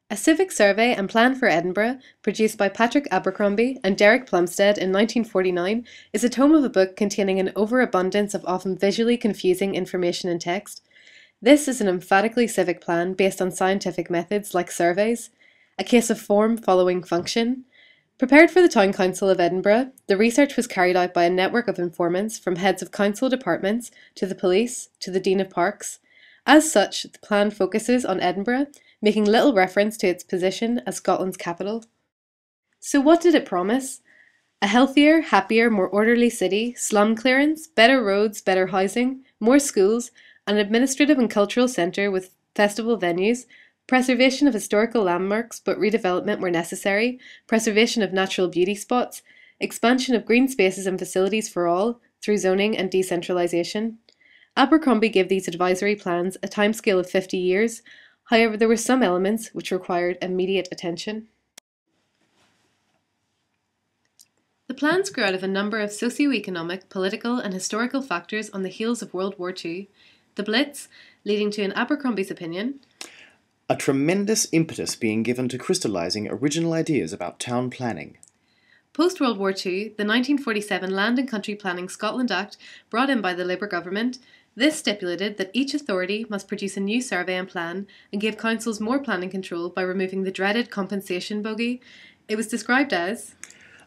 A civic survey and plan for Edinburgh, produced by Patrick Abercrombie and Derek Plumstead in 1949, is a tome of a book containing an overabundance of often visually confusing information and text. This is an emphatically civic plan based on scientific methods like surveys, a case of form following function. Prepared for the Town Council of Edinburgh, the research was carried out by a network of informants from heads of council departments to the police to the Dean of Parks. As such, the plan focuses on Edinburgh, making little reference to its position as Scotland's capital. So what did it promise? A healthier, happier, more orderly city, slum clearance, better roads, better housing, more schools, an administrative and cultural centre with festival venues, preservation of historical landmarks but redevelopment where necessary, preservation of natural beauty spots, expansion of green spaces and facilities for all through zoning and decentralisation. Abercrombie gave these advisory plans a timescale of 50 years, however there were some elements which required immediate attention. The plans grew out of a number of socio-economic, political and historical factors on the heels of World War II, the Blitz, leading to, in Abercrombie's opinion, a tremendous impetus being given to crystallising original ideas about town planning. Post-World War II, the 1947 Land and Country Planning Scotland Act, brought in by the Labour government, this stipulated that each authority must produce a new survey and plan and gave councils more planning control by removing the dreaded compensation bogey. It was described as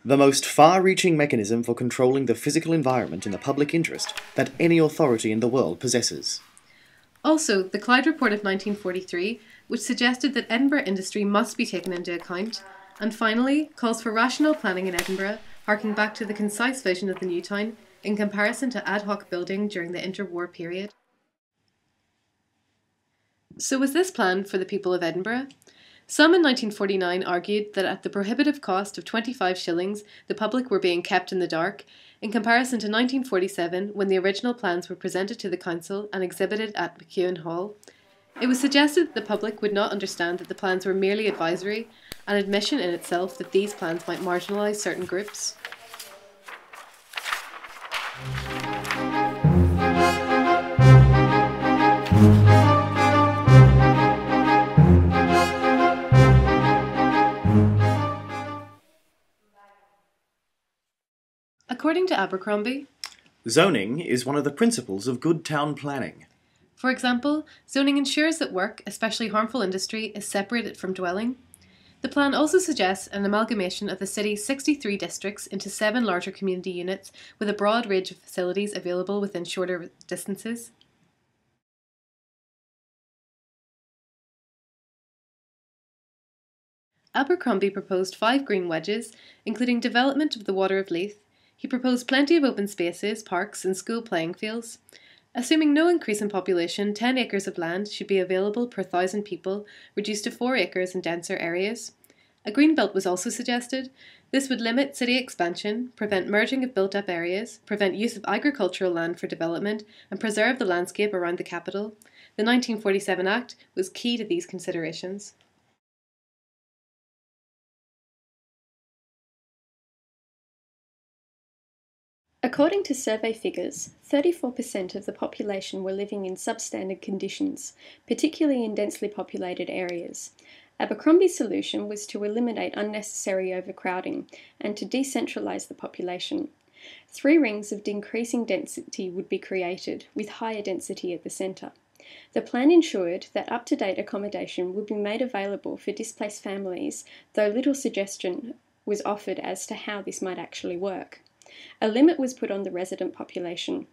the most far-reaching mechanism for controlling the physical environment in the public interest that any authority in the world possesses. Also, the Clyde Report of 1943, which suggested that Edinburgh industry must be taken into account, and finally, calls for rational planning in Edinburgh, harking back to the concise vision of the new town in comparison to ad hoc building during the interwar period. So was this plan for the people of Edinburgh? Some in 1949 argued that at the prohibitive cost of 25 shillings, the public were being kept in the dark, in comparison to 1947 when the original plans were presented to the council and exhibited at McEwen Hall. It was suggested that the public would not understand that the plans were merely advisory, an admission in itself that these plans might marginalise certain groups. According to Abercrombie, zoning is one of the principles of good town planning. For example, zoning ensures that work, especially harmful industry, is separated from dwelling. The plan also suggests an amalgamation of the city's 63 districts into 7 larger community units with a broad range of facilities available within shorter distances. Abercrombie proposed 5 green wedges, including development of the Water of Leith. He proposed plenty of open spaces, parks and school playing fields. Assuming no increase in population, 10 acres of land should be available per 1,000 people, reduced to 4 acres in denser areas. A green belt was also suggested. This would limit city expansion, prevent merging of built-up areas, prevent use of agricultural land for development, and preserve the landscape around the capital. The 1947 Act was key to these considerations. According to survey figures, 34% of the population were living in substandard conditions, particularly in densely populated areas. Abercrombie's solution was to eliminate unnecessary overcrowding and to decentralise the population. 3 rings of decreasing density would be created, with higher density at the centre. The plan ensured that up-to-date accommodation would be made available for displaced families, though little suggestion was offered as to how this might actually work. A limit was put on the resident population.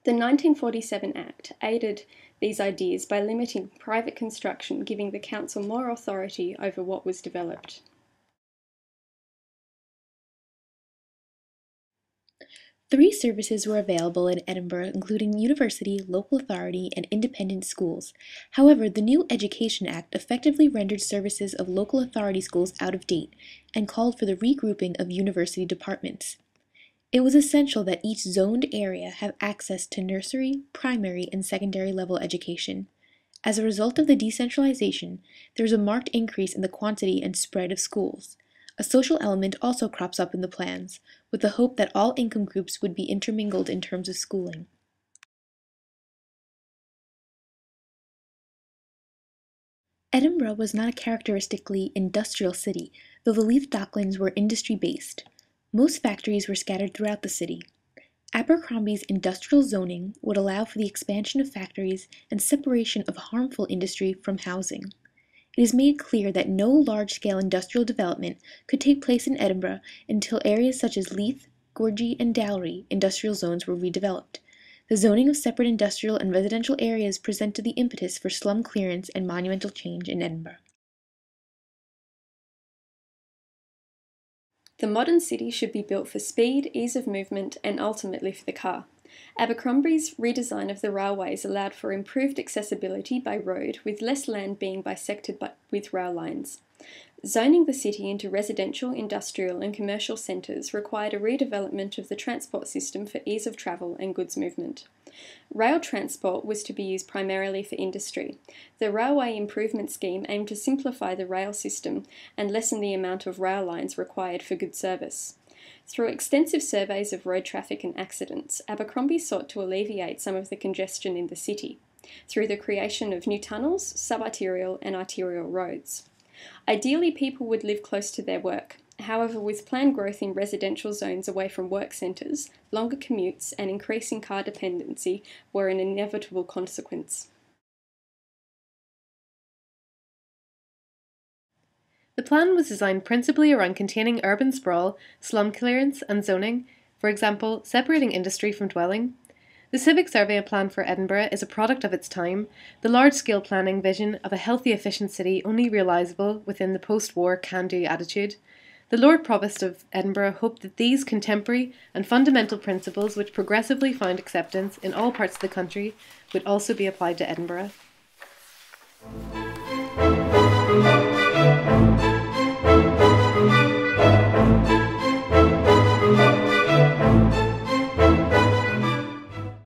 The 1947 Act aided these ideas by limiting private construction, giving the council more authority over what was developed. Three services were available in Edinburgh, including university, local authority, and independent schools. However, the new Education Act effectively rendered services of local authority schools out of date and called for the regrouping of university departments. It was essential that each zoned area have access to nursery, primary, and secondary level education. As a result of the decentralization, there is a marked increase in the quantity and spread of schools. A social element also crops up in the plans, with the hope that all income groups would be intermingled in terms of schooling. Edinburgh was not a characteristically industrial city, though the Leith Docklands were industry-based. Most factories were scattered throughout the city. Abercrombie's industrial zoning would allow for the expansion of factories and separation of harmful industry from housing. It is made clear that no large-scale industrial development could take place in Edinburgh until areas such as Leith, Gorgie, and Dalry industrial zones were redeveloped. The zoning of separate industrial and residential areas presented the impetus for slum clearance and monumental change in Edinburgh. The modern city should be built for speed, ease of movement, and ultimately for the car. Abercrombie's redesign of the railways allowed for improved accessibility by road, with less land being bisected with rail lines. Zoning the city into residential, industrial, and commercial centres required a redevelopment of the transport system for ease of travel and goods movement. Rail transport was to be used primarily for industry. The Railway Improvement Scheme aimed to simplify the rail system and lessen the amount of rail lines required for good service. Through extensive surveys of road traffic and accidents, Abercrombie sought to alleviate some of the congestion in the city through the creation of new tunnels, subarterial and arterial roads. Ideally, people would live close to their work. However, with planned growth in residential zones away from work centres, longer commutes and increasing car dependency were an inevitable consequence. The plan was designed principally around containing urban sprawl, slum clearance, and zoning, for example, separating industry from dwelling. The Civic Survey Plan for Edinburgh is a product of its time, the large-scale planning vision of a healthy, efficient city only realisable within the post-war can-do attitude. The Lord Provost of Edinburgh hoped that these contemporary and fundamental principles which progressively found acceptance in all parts of the country would also be applied to Edinburgh.